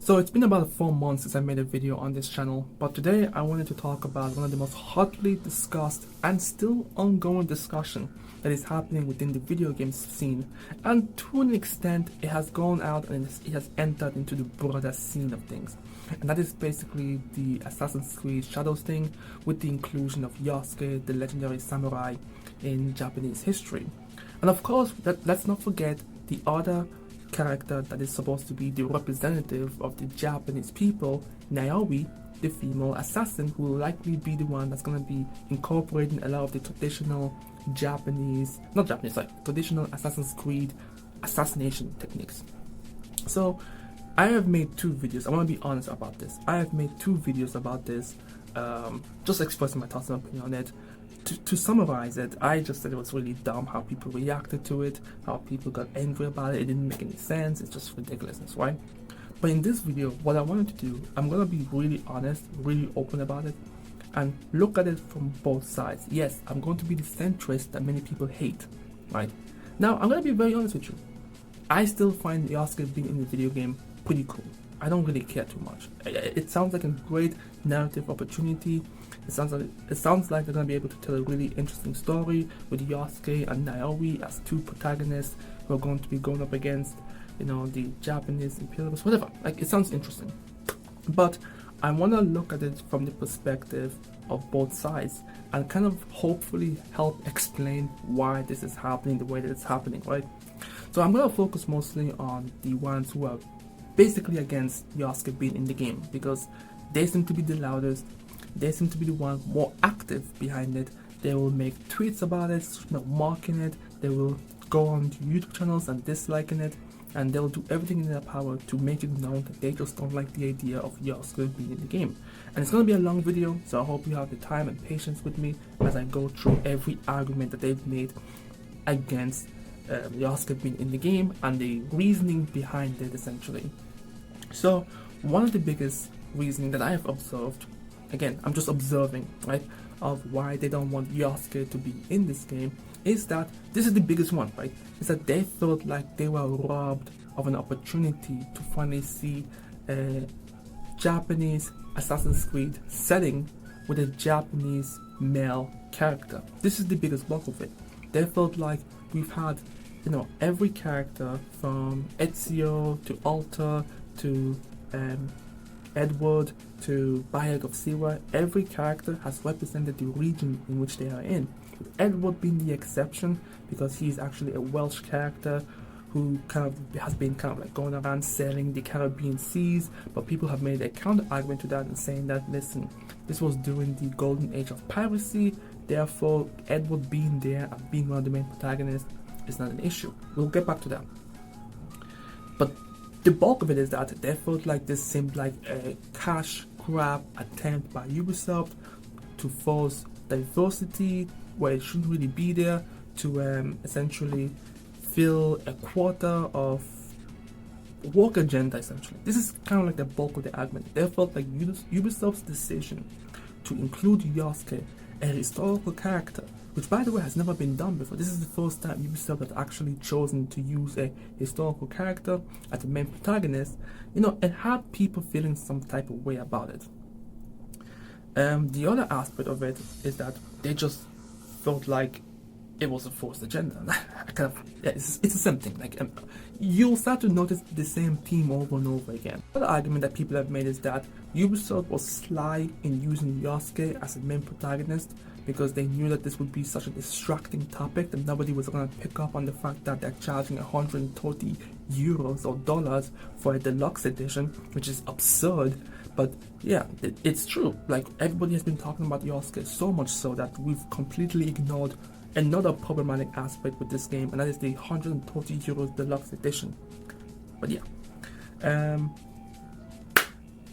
So it's been about 4 months since I made a video on this channel, but today I wanted to talk about one of the most hotly discussed and still ongoing discussion that is happening within the video game scene, and to an extent it has gone out and it has entered into the broader scene of things, and that is basically the Assassin's Creed Shadows thing, with the inclusion of Yasuke, the legendary samurai, in Japanese history. And of course, let's not forget the other character that is supposed to be the representative of the Japanese people, Naomi, the female assassin, who will likely be the one that's going to be incorporating a lot of the traditional traditional Assassin's Creed assassination techniques. So I have made 2 videos. I want to be honest about this. I have made 2 videos about this, just expressing my thoughts and opinion on it. To summarize it, I just said it was really dumb how people reacted to it, how people got angry about it. It didn't make any sense. It's just ridiculousness, right? But in this video, what I wanted to do, I'm gonna be really honest, really open about it, and look at it from both sides. Yes, I'm going to be the centrist that many people hate, right? Now, I'm gonna be very honest with you. I still find Yasuke being in the video game pretty cool. I don't really care too much. It sounds like a great narrative opportunity. It sounds like they're gonna be able to tell a really interesting story with Yasuke and Naomi as 2 protagonists who are going to be going up against, the Japanese imperialists, whatever. Like, it sounds interesting. But I wanna look at it from the perspective of both sides and kind of hopefully help explain why this is happening the way that it's happening, right? So I'm gonna focus mostly on the ones who are basically against Yasuke being in the game, because they seem to be the loudest. They seem to be the one more active behind it. They will make tweets about it, mocking it. They will go on to YouTube channels and disliking it, and they'll do everything in their power to make it known that they just don't like the idea of Yasuke being in the game. And it's going to be a long video, so I hope you have the time and patience with me as I go through every argument that they've made against Yasuke being in the game and the reasoning behind it, essentially. So one of the biggest reasoning that I have observed, again, I'm just observing, right, of why they don't want Yasuke to be in this game, is that this is the biggest one, right? Is that they felt like they were robbed of an opportunity to finally see a Japanese Assassin's Creed setting with a Japanese male character. This is the biggest block of it. They felt like we've had, every character from Ezio to Alta to Edward to Bayek of Siwa, every character has represented the region in which they are in. With Edward being the exception, because he's actually a Welsh character who has been going around sailing the Caribbean seas, but people have made a counter argument to that and saying that, listen, this was during the golden age of piracy, therefore Edward being there and being one of the main protagonists is not an issue. We'll get back to that. But the bulk of it is that they felt like this seemed like a cash grab attempt by Ubisoft to force diversity where it shouldn't really be there, to essentially fill a quarter of work agenda, essentially. This is kind of like the bulk of the argument. They felt like Ubisoft's decision to include Yasuke, a historical character, which by the way has never been done before. This is the first time Ubisoft has actually chosen to use a historical character as the main protagonist. It had people feeling some type of way about it. The other aspect of it is that they just felt like it was a forced agenda. It's the same thing. You'll start to notice the same theme over and over again. Another argument that people have made is that Ubisoft was sly in using Yasuke as a main protagonist because they knew that this would be such a distracting topic that nobody was going to pick up on the fact that they're charging 130 euros or dollars for a deluxe edition, which is absurd. But yeah, it's true. Like, everybody has been talking about Yasuke so much so that we've completely ignored another problematic aspect with this game, and that is the 130 euros deluxe edition. But yeah,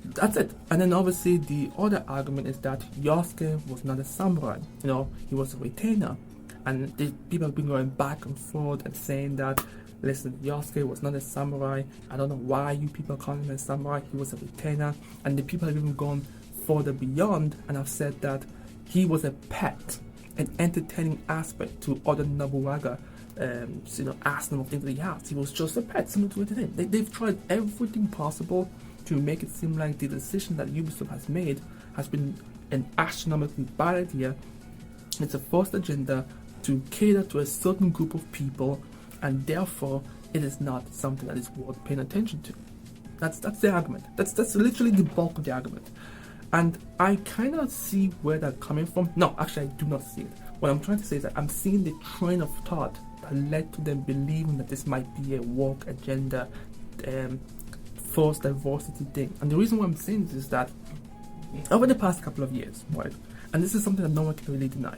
that's it. And then obviously the other argument is that Yasuke was not a samurai. He was a retainer, and people have been going back and forth and saying that, listen, Yasuke was not a samurai. I don't know why you people are calling him a samurai. He was a retainer. And the people have even gone further beyond and have said that he was a pet, an entertaining aspect to other Nobunaga arsenal of things that he has. He was just a pet, similar to anything. They've tried everything possible to make it seem like the decision that Ubisoft has made has been an astronomically bad idea. It's a forced agenda to cater to a certain group of people, and therefore it is not something that is worth paying attention to. That's the argument. That's literally the bulk of the argument. And I kind of see where they're coming from. No, actually, I do not see it. What I'm trying to say is that I'm seeing the train of thought that led to them believing that this might be a woke agenda, forced diversity thing. And the reason why I'm saying this is that over the past couple of years, right, and this is something that no one can really deny,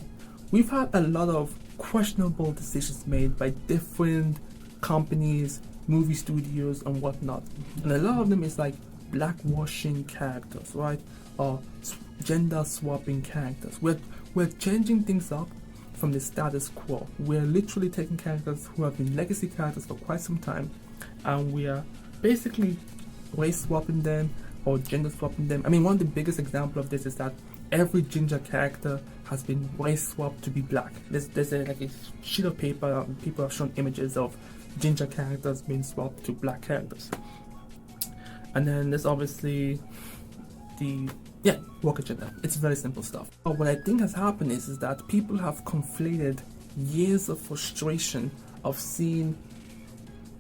we've had a lot of questionable decisions made by different companies, movie studios, and whatnot. And a lot of them is like blackwashing characters, right, or gender swapping characters. We're changing things up from the status quo. We're literally taking characters who have been legacy characters for quite some time, and we are basically race swapping them or gender swapping them. I mean, one of the biggest examples of this is that every ginger character has been race swapped to be black. There's like a sheet of paper, and people have shown images of ginger characters being swapped to black characters. And then there's obviously the woke agenda. It's very simple stuff. But what I think has happened is that people have conflated years of frustration of seeing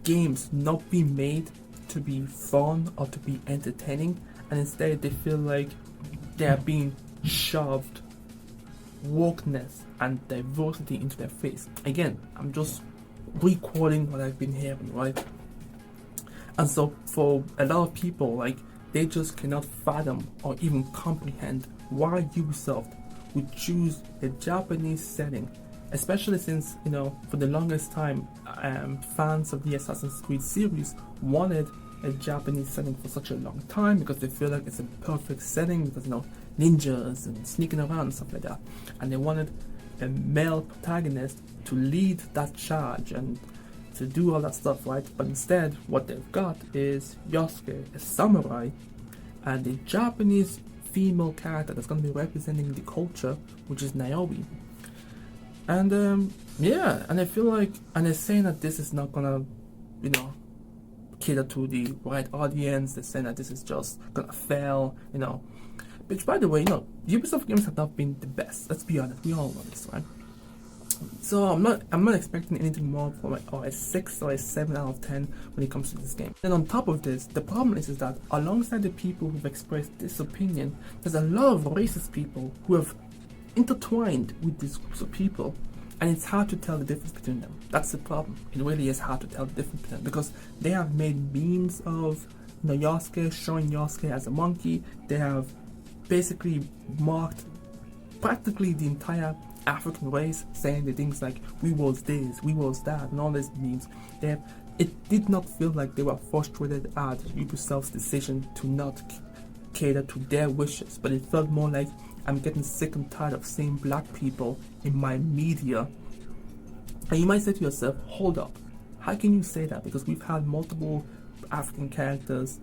games not be made to be fun or to be entertaining, and instead they feel like they are being shoved wokeness and diversity into their face. Again, I'm just recording what I've been hearing, right? And so for a lot of people, like, they just cannot fathom or even comprehend why Ubisoft would choose a Japanese setting, especially since, you know, for the longest time, fans of the Assassin's Creed series wanted a Japanese setting for such a long time because they feel like it's a perfect setting because, you know, ninjas and sneaking around and stuff like that. And they wanted a male protagonist to lead that charge and to do all that stuff, right? But instead, what they've got is Yasuke, a samurai, and a Japanese female character that's going to be representing the culture, which is Niobe. And and I feel like, and they're saying that this is not gonna, you know, cater to the right audience. They're saying that this is just gonna fail, you know. Which, by the way, you know, Ubisoft games have not been the best. Let's be honest, we all know this, right? So I'm not expecting anything more from a 6 or a 7 out of 10 when it comes to this game. And on top of this, the problem is that alongside the people who've expressed this opinion, there's a lot of racist people who have intertwined with these groups of people, and it's hard to tell the difference between them. That's the problem. It really is hard to tell the difference between them because they have made memes of, you know, Yasuke, showing Yasuke as a monkey. They have basically marked practically the entire African race, saying the things like "we was this, we was that," and all these memes. It did not feel like they were frustrated at Ubisoft's decision to not cater to their wishes, but it felt more like, I'm getting sick and tired of seeing black people in my media. And you might say to yourself, hold up, how can you say that? Because we've had multiple African characters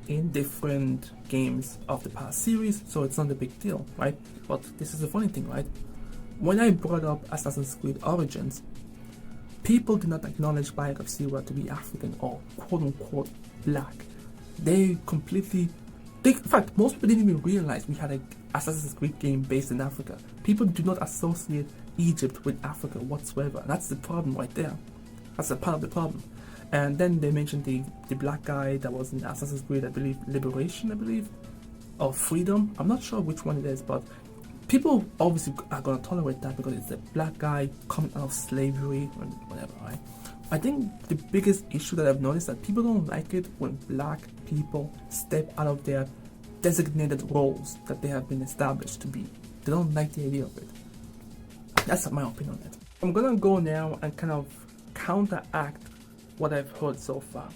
in different games of the past series, so it's not a big deal, right? But this is the funny thing, right? When I brought up Assassin's Creed Origins, people did not acknowledge Bayek of Siwa to be African or quote-unquote black. They completely... in fact, most people didn't even realize we had an Assassin's Creed game based in Africa. People do not associate Egypt with Africa whatsoever. That's the problem right there. That's a part of the problem. And then they mentioned the black guy that was in Assassin's Creed, I believe, Liberation, or Freedom. I'm not sure which one it is, but people obviously are going to tolerate that because it's a black guy coming out of slavery and whatever, right? I think the biggest issue that I've noticed that people don't like it when black people step out of their designated roles that they have been established to be. They don't like the idea of it. That's my opinion on it. I'm gonna go now and kind of counteract what I've heard so far.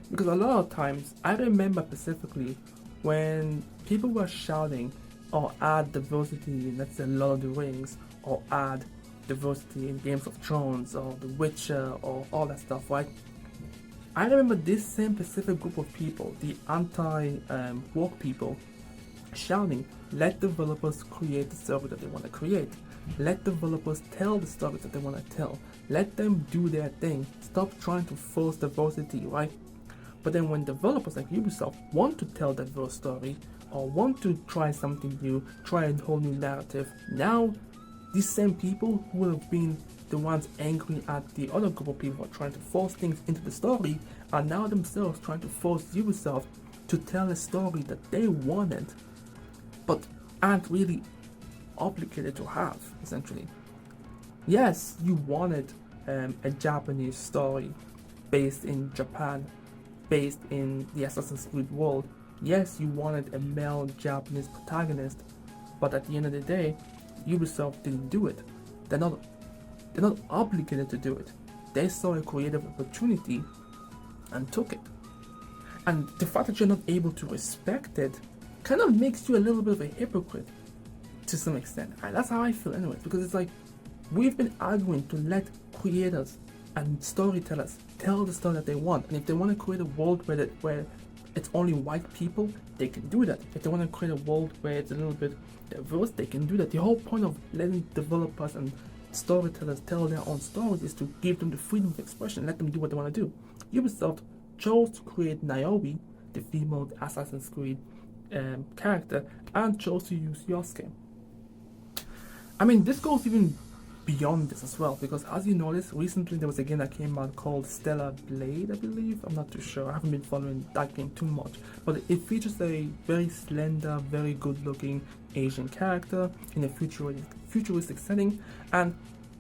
Because a lot of times, I remember specifically when people were shouting or add diversity in, let's say, Lord of the Rings, or add diversity in Games of Thrones or The Witcher or all that stuff, right? I remember this same specific group of people, the anti-woke people, shouting, let developers create the story that they want to create. Let developers tell the stories that they want to tell. Let them do their thing. Stop trying to force diversity, right? But then when developers like Ubisoft want to tell that diverse story or want to try something new, try a whole new narrative, now these same people who have been the ones angry at the other group of people who are trying to force things into the story are now themselves trying to force Ubisoft to tell a story that they wanted but aren't really obligated to have, essentially. Yes, you wanted a Japanese story based in Japan, based in the Assassin's Creed world. Yes, you wanted a male Japanese protagonist, but at the end of the day, Ubisoft didn't do it. They're not obligated to do it. They saw a creative opportunity and took it. And the fact that you're not able to respect it kind of makes you a little bit of a hypocrite to some extent. And that's how I feel anyways, because it's like we've been arguing to let creators and storytellers tell the story that they want. And if they want to create a world where it's only white people, they can do that. If they want to create a world where it's a little bit diverse, they can do that. The whole point of letting developers and storytellers tell their own stories is to give them the freedom of expression, let them do what they want to do. Ubisoft chose to create Niobe, the female Assassin's Creed character, and chose to use Yasuke. I mean, this goes even beyond this as well, because as you notice, recently there was a game that came out called Stellar Blade, I believe. I'm not too sure. I haven't been following that game too much, but it features a very slender, very good-looking Asian character in a futuristic setting, and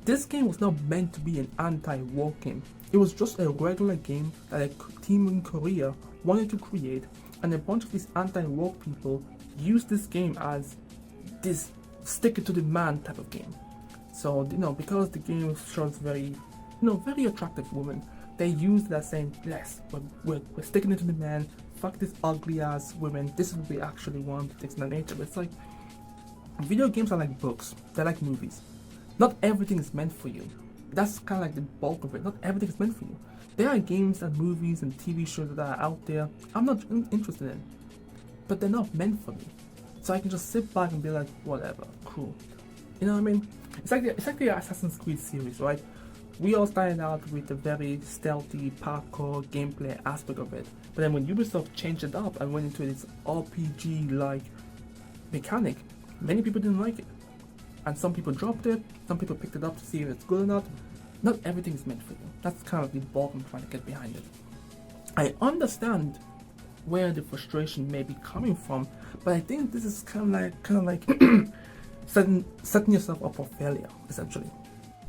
this game was not meant to be an anti-war game. It was just a regular game that a team in Korea wanted to create, and a bunch of these anti-war people used this game as this stick it to the man type of game. So, because the game shows very attractive women, they used that saying, yes, we're sticking it to the man, fuck this ugly ass women, this is what we actually want, things of that nature. But it's like, video games are like books, they're like movies. Not everything is meant for you. That's kind of like the bulk of it. Not everything is meant for you. There are games and movies and TV shows that are out there I'm not interested in, but they're not meant for me. So I can just sit back and be like, whatever, cool. You know what I mean? It's like the Assassin's Creed series, right? We all started out with a very stealthy, parkour gameplay aspect of it, but then when Ubisoft changed it up and went into its RPG-like mechanic, many people didn't like it. And some people dropped it, some people picked it up to see if it's good or not. Not everything is meant for you. That's kind of the bulk I'm trying to get behind it. I understand where the frustration may be coming from, but I think this is kind of like setting yourself up for failure, essentially.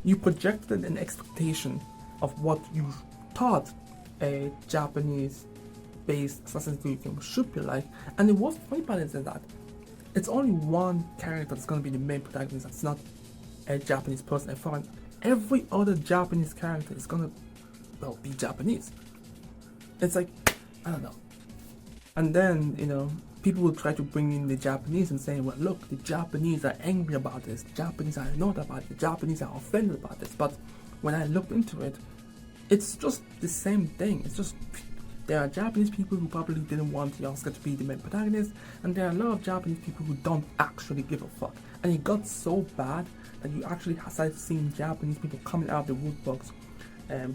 You projected an expectation of what you thought a Japanese-based Assassin's Creed game should be like, and the worst funny part is that it's only one character that's going to be the main protagonist that's not a Japanese person, a foreign. Every other Japanese character is going to, be Japanese. It's like, I don't know. And then, people will try to bring in the Japanese and say, well, look, the Japanese are angry about this, the Japanese are annoyed about it, the Japanese are offended about this. But when I looked into it, it's just the same thing. It's just, there are Japanese people who probably didn't want Yasuke to be the main protagonist, and there are a lot of Japanese people who don't actually give a fuck. And it got so bad that you actually started seeing Japanese people coming out of the woodbox,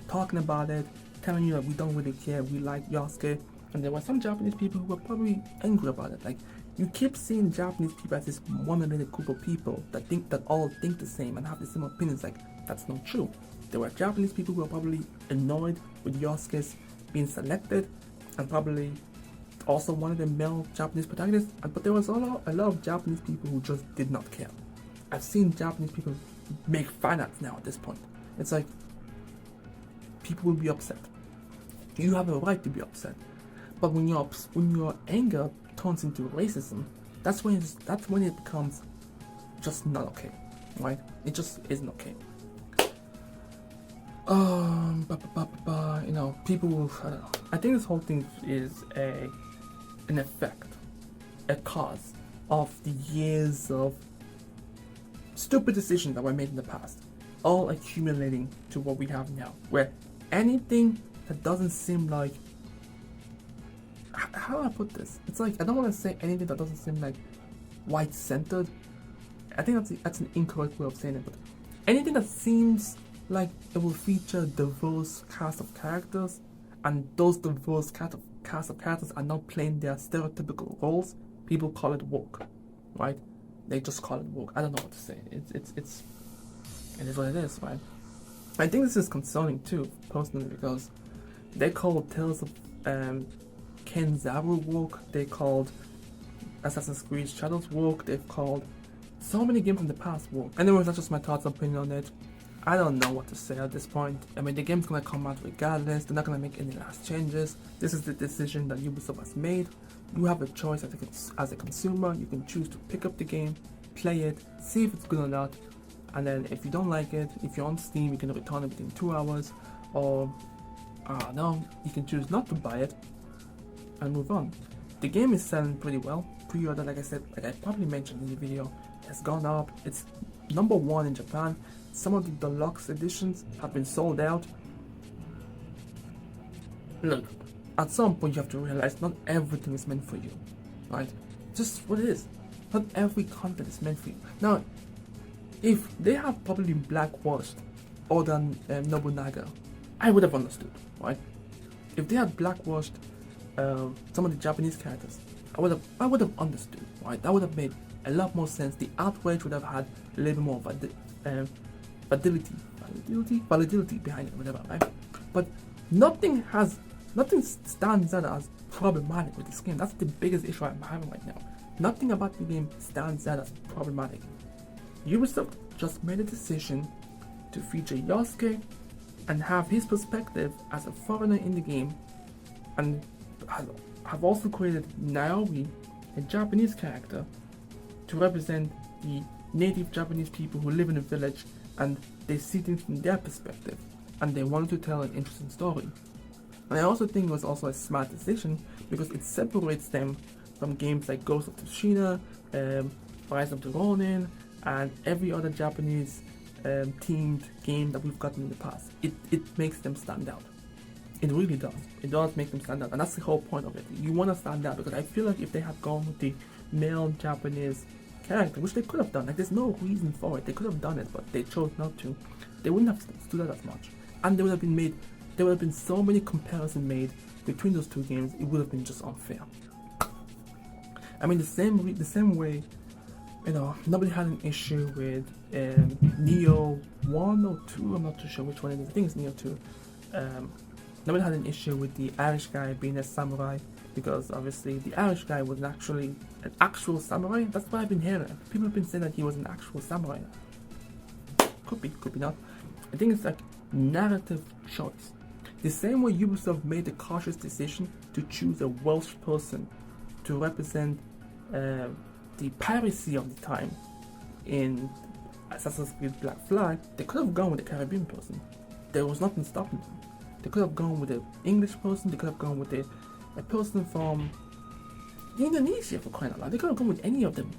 talking about it, telling you that we don't really care, we like Yasuke. And there were some Japanese people who were probably angry about it. Like, you keep seeing Japanese people as this monolithic group of people that all think the same and have the same opinions. Like, that's not true. There were Japanese people who were probably annoyed with Yasuke's being selected and probably also wanted a male Japanese protagonist, but there was a lot of Japanese people who just did not care. I've seen Japanese people make fan arts now at this point. It's like, people will be upset. You have a right to be upset. But when your anger turns into racism, that's when it becomes just not okay, right? It just isn't okay. People will, I don't know. I think this whole thing is an effect, a cause of the years of stupid decisions that were made in the past, all accumulating to what we have now, where anything that doesn't seem like, how do I put this? It's like, I don't want to say anything that doesn't seem like white-centered. I think that's an incorrect way of saying it, but anything that seems like it will feature a diverse cast of characters, and those diverse cast of cast of characters are not playing their stereotypical roles, people call it woke, right? They just call it woke. I don't know what to say. It is what it is, right? I think this is concerning too, personally, because they called Tales of Kenzaru woke. They called Assassin's Creed Shadows woke. They've called so many games in the past woke. Anyways, that's just my thoughts and opinion on it. I don't know what to say at this point. I mean, the game's gonna come out regardless. They're not gonna make any last changes. This is the decision that Ubisoft has made. You have a choice as a consumer. You can choose to pick up the game, play it, see if it's good or not, and then if you don't like it, if you're on Steam, you can return it within 2 hours, or no, you can choose not to buy it and move on. The game is selling pretty well. Pre-order, like I said, like I probably mentioned in the video, has gone up. It's #1 in Japan. Some of the deluxe editions have been sold out. Look, at some point you have to realize not everything is meant for you, right? Just what it is. Not every content is meant for you. Now, if they have probably blackwashed Oda Nobunaga, I would have understood, right? If they had blackwashed some of the Japanese characters, I would have understood, right? That would have made a lot more sense. The outrage would have had a little more validity behind it, whatever, right? But nothing stands out as problematic with this game. That's the biggest issue I'm having right now. Nothing about the game stands out as problematic. Ubisoft just made a decision to feature Yasuke and have his perspective as a foreigner in the game, and have also created Naomi, a Japanese character, to represent the native Japanese people who live in a village, and they see things from their perspective, and they wanted to tell an interesting story. And I also think it was also a smart decision because it separates them from games like Ghost of Tsushima, Rise of the Ronin, and every other Japanese themed game that we've gotten in the past. It makes them stand out. It really does. It does make them stand out, and that's the whole point of it. You want to stand out because I feel like if they had gone with the male Japanese character, which they could have done, like there's no reason for it. They could have done it, but they chose not to. They wouldn't have stood out as much, and there would have been so many comparisons made between those two games. It would have been just unfair. I mean, the same way, you know, nobody had an issue with Neo 1 or 2. I'm not too sure which one it is. I think it's Neo 2. Nobody had an issue with the Irish guy being a samurai, because obviously the Irish guy was actually an actual samurai. That's what I've been hearing. People have been saying that he was an actual samurai. Could be not. I think it's like narrative choice. The same way Ubisoft made the cautious decision to choose a Welsh person to represent the piracy of the time in Assassin's Creed Black Flag, they could have gone with a Caribbean person. There was nothing stopping them. They could have gone with an English person. They could have gone with a person from Indonesia, for crying out loud. They could have gone with any of them.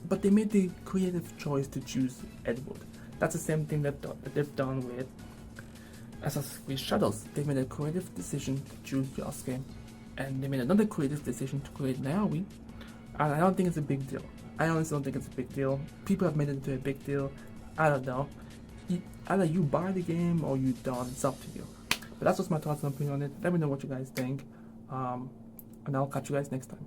But they made the creative choice to choose Edward. That's the same thing that they've done with Assassin's Creed Shadows. They made a creative decision to choose Yasuke, and they made another creative decision to create Naomi. And I don't think it's a big deal. I honestly don't think it's a big deal. People have made it into a big deal. I don't know. Either you buy the game or you don't. It's up to you. But that's just my thoughts and opinion on it. Let me know what you guys think. And I'll catch you guys next time.